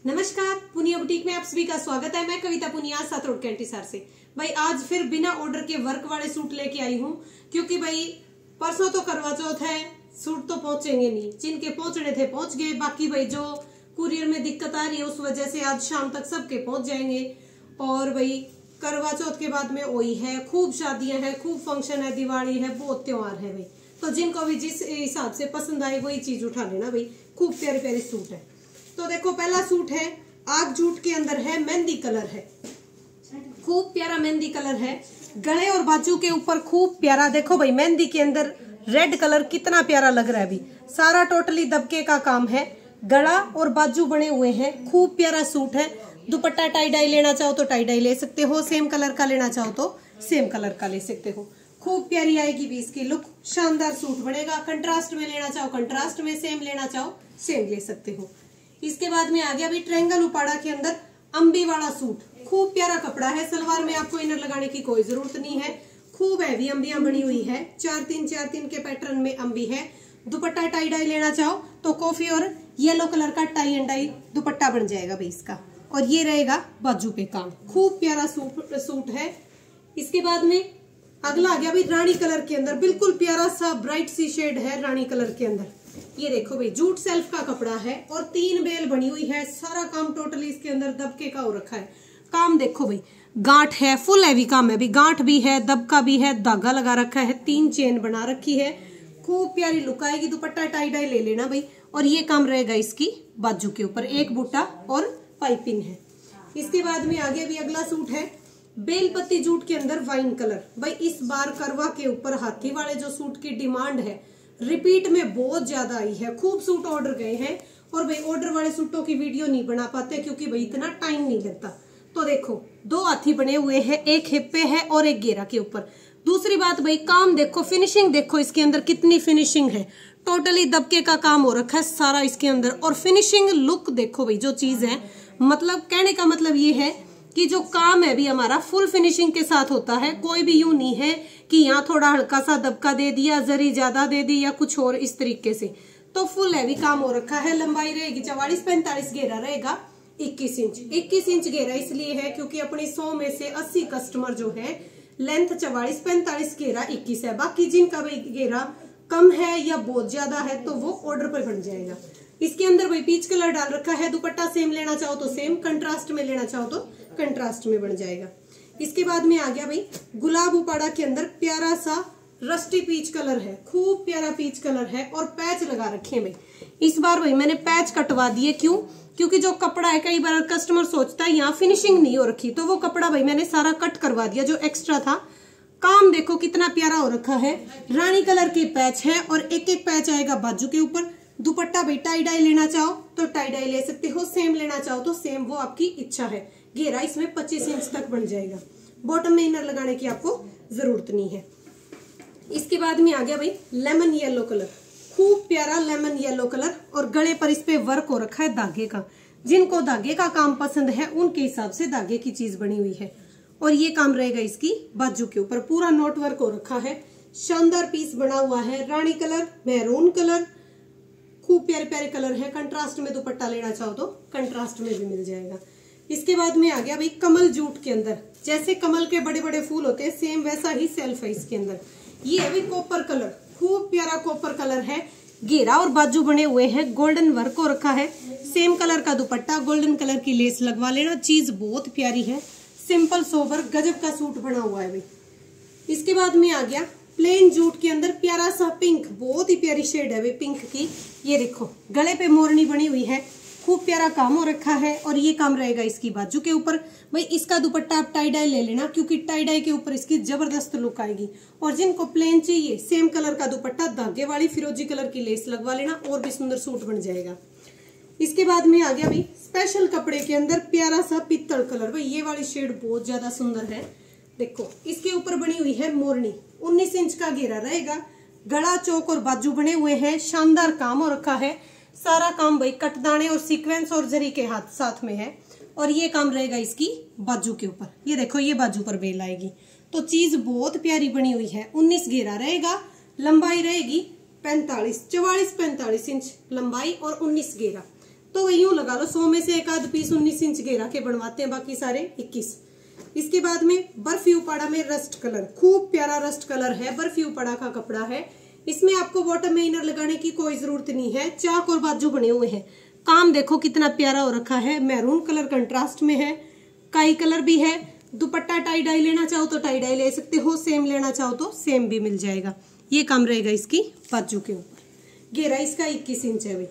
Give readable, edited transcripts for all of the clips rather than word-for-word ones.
नमस्कार, पुनिया बुटीक में आप सभी का स्वागत है। मैं कविता पुनिया साथ रोड कैंटीसार से। भाई आज फिर बिना ऑर्डर के वर्क वाले सूट लेके आई हूँ, क्योंकि भाई परसों तो करवा चौथ है, सूट तो पहुंचेंगे नहीं, जिनके पहुंचने थे पहुंच गए। बाकी भाई जो कुरियर में दिक्कत आ रही है उस वजह से आज शाम तक सबके पहुंच जाएंगे। और भाई करवा चौथ के बाद में वही है, खूब शादियां हैं, खूब फंक्शन है, दिवाली है, बहुत त्योहार है भाई। तो जिनको भी जिस हिसाब से पसंद आए वही चीज उठा लेना भाई। खूब प्यारे प्यारे सूट है। तो देखो पहला सूट है, आग जूट के अंदर है, मेहंदी कलर है, खूब प्यारा मेहंदी कलर है। गले और बाजू के ऊपर खूब प्यारा, देखो भाई मेहंदी के अंदर रेड कलर कितना प्यारा लग रहा है। अभी सारा टोटली दबके का काम है, गला और बाजू बने हुए हैं, खूब प्यारा सूट है। दुपट्टा टाई डाई लेना चाहो तो टाई डाई ले सकते हो, सेम कलर का लेना चाहो तो सेम कलर का ले सकते हो। खूब प्यारी आएगी भी इसकी लुक, शानदार सूट बनेगा। कंट्रास्ट में लेना चाहो कंट्रास्ट में, सेम लेना चाहो सेम ले सकते हो। इसके बाद में आ गया भी ट्रायंगल उपाड़ा के अंदर अंबी वाला सूट, खूब प्यारा कपड़ा है। सलवार में आपको इनर लगाने की कोई जरूरत नहीं है, खूब हैवी अंबियां बनी हुई है। 4-3 के पैटर्न में अंबी है। दुपट्टा टाई डाई लेना चाहो तो कॉफी और येलो कलर का टाई एंड डाई दुपट्टा बन जाएगा भाई इसका, और ये रहेगा बाजू पे काम। खूब प्यारा सूट है। इसके बाद में अगला आ गया भाई रानी कलर के अंदर, बिल्कुल प्यारा सा ब्राइट सी शेड है रानी कलर के अंदर। ये देखो भाई जूट सेल्फ का कपड़ा है और 3 बेल बनी हुई है। सारा काम टोटली इसके अंदर दबके का हो रखा है। काम देखो भाई, गांठ है, फुल हैवी काम है भी, गांठ भी है, दबका भी है, धागा लगा रखा है, 3 चेन बना रखी है। खूब प्यारी लुक आएगी। दुपट्टा टाई डाई ले लेना भाई। और ये काम रहेगा इसकी बाजू के ऊपर, एक बूटा और पाइपिंग है। इसके बाद में आगे भी अगला सूट है, बेलपत्ती जूट के अंदर वाइन कलर। भाई इस बार करवा के ऊपर हाथी वाले जो सूट की डिमांड है रिपीट में बहुत ज्यादा आई है, खूब सूट ऑर्डर गए हैं। और भाई ऑर्डर वाले सूटों की वीडियो नहीं बना पाते क्योंकि भाई इतना टाइम नहीं लगता। तो देखो 2 हाथी बने हुए हैं, एक हिप पे है और एक घेरा के ऊपर। दूसरी बात भाई काम देखो, फिनिशिंग देखो इसके अंदर कितनी फिनिशिंग है। टोटली दबके का काम हो रखा है सारा इसके अंदर। और फिनिशिंग लुक देखो भाई, जो चीज है मतलब कहने का मतलब ये है कि जो काम है भी हमारा फुल फिनिशिंग के साथ होता है। कोई भी यूं नहीं है कि यहाँ थोड़ा हल्का सा दबका दे दिया, जरी ज्यादा दे दी या कुछ और इस तरीके से। तो फुल हैवी काम हो रखा है। लंबाई रहेगी 44-45, घेरा रहेगा 21 इंच। 21 इंच घेरा इसलिए है क्योंकि अपनी 100 में से 80 कस्टमर जो है लेंथ 44-45, घेरा 21 है। बाकी जिनका भाई घेरा कम है या बहुत ज्यादा है तो वो ऑर्डर पर बन जाएगा। इसके अंदर भाई पीच कलर डाल रखा है। दुपट्टा सेम लेना चाहो तो सेम, कंट्रास्ट में लेना चाहो तो कंट्रास्ट में बन जाएगा। इसके बाद में आ गया भाई गुलाब उपाड़ा के अंदर प्यारा सा रस्टी पीच कलर है, खूब प्यारा पीच कलर है। और पैच लगा रखे हैं भाई। इस बार भाई मैंने पैच कटवा दिए, क्यों? क्योंकि जो कपड़ा है कई बार कस्टमर सोचता है यहाँ फिनिशिंग नहीं हो रखी, तो वो कपड़ा भाई मैंने सारा कट करवा दिया जो एक्स्ट्रा था। काम देखो कितना प्यारा हो रखा है। रानी कलर के पैच है और एक एक पैच आएगा बाजू के ऊपर। दुपट्टा भाई टाई डाई लेना चाहो तो टाई डाई ले सकते हो, सेम लेना चाहो तो सेम, वो आपकी इच्छा है। घेरा इसमें 25 इंच तक बन जाएगा। बॉटम में इनर लगाने की आपको जरूरत नहीं है। इसके बाद में आ गया भाई लेमन येलो कलर, खूब प्यारा लेमन येलो कलर। और गले पर इस पे वर्क हो रखा है धागे का। जिनको धागे का काम पसंद है उनके हिसाब से धागे की चीज बनी हुई है। और ये काम रहेगा इसकी बाजू के ऊपर, पूरा नोट वर्क हो रखा है। शानदार पीस बना हुआ है। रानी कलर, मैरून कलर, खूब प्यारे प्यारे कलर है। कंट्रास्ट में दुपट्टा लेना चाहो तो कंट्रास्ट में भी मिल जाएगा। इसके बाद में आ गया भाई कमल जूट के अंदर, जैसे कमल के बड़े बड़े फूल होते हैं सेम वैसा ही सेल्फ है इसके अंदर। ये है भाई कॉपर कलर, खूब प्यारा कॉपर कलर है। घेरा और बाजू बने हुए हैं, गोल्डन वर्क हो रखा है। सेम कलर का दुपट्टा, गोल्डन कलर की लेस लगवा लेना। चीज बहुत प्यारी है, सिंपल सोबर गजब का सूट बना हुआ है भाई। इसके बाद में आ गया प्लेन जूट के अंदर प्यारा सा पिंक, बहुत ही प्यारी शेड है भाई पिंक की। ये देखो गले पे मोरनी बनी हुई है, खूब प्यारा काम हो रखा है। और ये काम रहेगा इसकी बाजू के ऊपर। भाई इसका दुपट्टा आप टाई डाई ले लेना क्योंकि टाई डाई के ऊपर इसकी जबरदस्त लुक आएगी। और जिनको प्लेन चाहिए सेम कलर का दुपट्टा, धागे वाली फिरोजी कलर की लेस लगवा लेना, और भी सुंदर सूट बन जाएगा। इसके बाद में आ गया भाई स्पेशल कपड़े के अंदर प्यारा सा पीतल कलर। भाई ये वाली शेड बहुत ज्यादा सुंदर है। देखो इसके ऊपर बनी हुई है मोरनी, 19 इंच का घेरा रहेगा। गला चौक और बाजू बने हुए हैं। शानदार काम हो रखा है। सारा काम भाई कटदाने और सीक्वेंस और जरी के हाथ साथ में है। और ये काम रहेगा इसकी बाजू के ऊपर। ये देखो ये बाजू पर बेल आएगी। तो चीज बहुत प्यारी बनी हुई है। 19 घेरा रहेगा, लंबाई रहेगी 44-45 इंच लंबाई और 19 घेरा। तो वही यूं लगा लो 100 में से एक आध पीस 19 इंच घेरा के बनवाते हैं, बाकी सारे 21। इसके बाद में बर्फी उपाड़ा में रस्ट कलर, खूब प्यारा रस्ट कलर है, बर्फी उपाड़ा का कपड़ा है। इसमें आपको बॉटम में इनर लगाने की कोई जरूरत नहीं है, चाक और बाजू बने हुए हैं। काम देखो कितना प्यारा हो रखा है, मैरून कलर कंट्रास्ट में है, काई कलर भी है। दुपट्टा टाई डाई लेना चाहो तो टाई डाई ले सकते हो, सेम लेना चाहो तो सेम भी मिल जाएगा। ये काम रहेगा इसकी बाजू के ऊपर। घेरा इसका 21 इंच है भाई।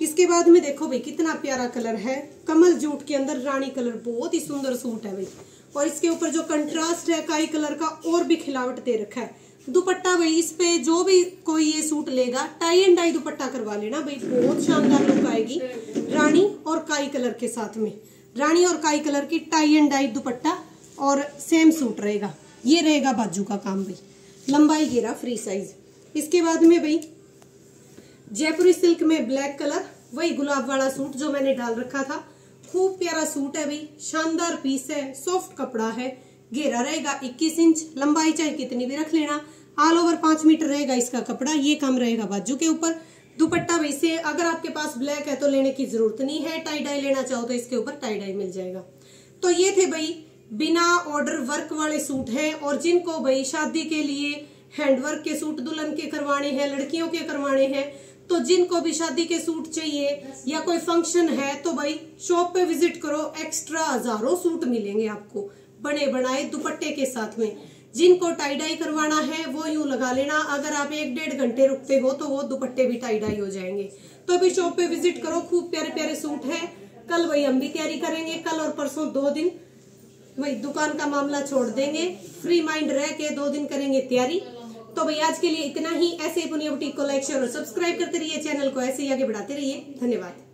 इसके बाद में देखो भाई कितना प्यारा कलर है, कमल जूट के अंदर रानी कलर, बहुत ही सुंदर सूट है भाई। और इसके ऊपर जो कंट्रास्ट है काई कलर का और भी खिलावट दे रखा है। दुपट्टा भाई इस पे जो भी कोई ये सूट लेगा टाई एंड डाई दुपट्टा करवा लेना भाई, बहुत शानदार लुक आएगी। रानी और काई कलर के साथ में, रानी और काई कलर की टाई एंड डाई दुपट्टा और सेम सूट रहेगा। ये रहेगा बाजू का काम भाई, लंबाई घेरा फ्री साइज। इसके बाद में भाई जयपुरी सिल्क में ब्लैक कलर, वही गुलाब वाला सूट जो मैंने डाल रखा था। खूब प्यारा सूट है भाई, शानदार पीस है, सॉफ्ट कपड़ा है। घेरा रहेगा 21 इंच, लंबाई चाहे कितनी भी रख लेना। ऑल ओवर 5 मीटर रहेगा इसका कपड़ा। ये काम रहेगा बाजू के ऊपर। दुपट्टा भाई से अगर आपके पास ब्लैक है तो लेने की जरूरत नहीं है, टाई डाई लेना चाहो तो इसके ऊपर टाई डाई मिल जाएगा। तो ये थे भाई बिना ऑर्डर वर्क वाले सूट हैं। और जिनको भाई शादी के लिए हैंडवर्क के सूट दुल्हन के करवाने हैं, लड़कियों के करवाने हैं, तो जिनको भी शादी के सूट चाहिए या कोई फंक्शन है तो भाई शॉप पे विजिट करो, एक्स्ट्रा हजारों सूट मिलेंगे आपको बने बनाए दुपट्टे के साथ में। जिनको टाई डाई करवाना है वो यूं लगा लेना, अगर आप 1-1.5 घंटे रुकते हो तो वो दुपट्टे भी टाई डाई हो जाएंगे। तो अभी शॉप पे विजिट करो, खूब प्यारे प्यारे सूट है। कल वही हम भी तैयारी करेंगे, कल और परसों 2 दिन वही दुकान का मामला छोड़ देंगे, फ्री माइंड रह के 2 दिन करेंगे तैयारी। तो भाई आज के लिए इतना ही। ऐसे ही पुनिया बुटीक को लाइक शेयर और सब्सक्राइब करते रहिए, चैनल को ऐसे ही आगे बढ़ाते रहिए। धन्यवाद।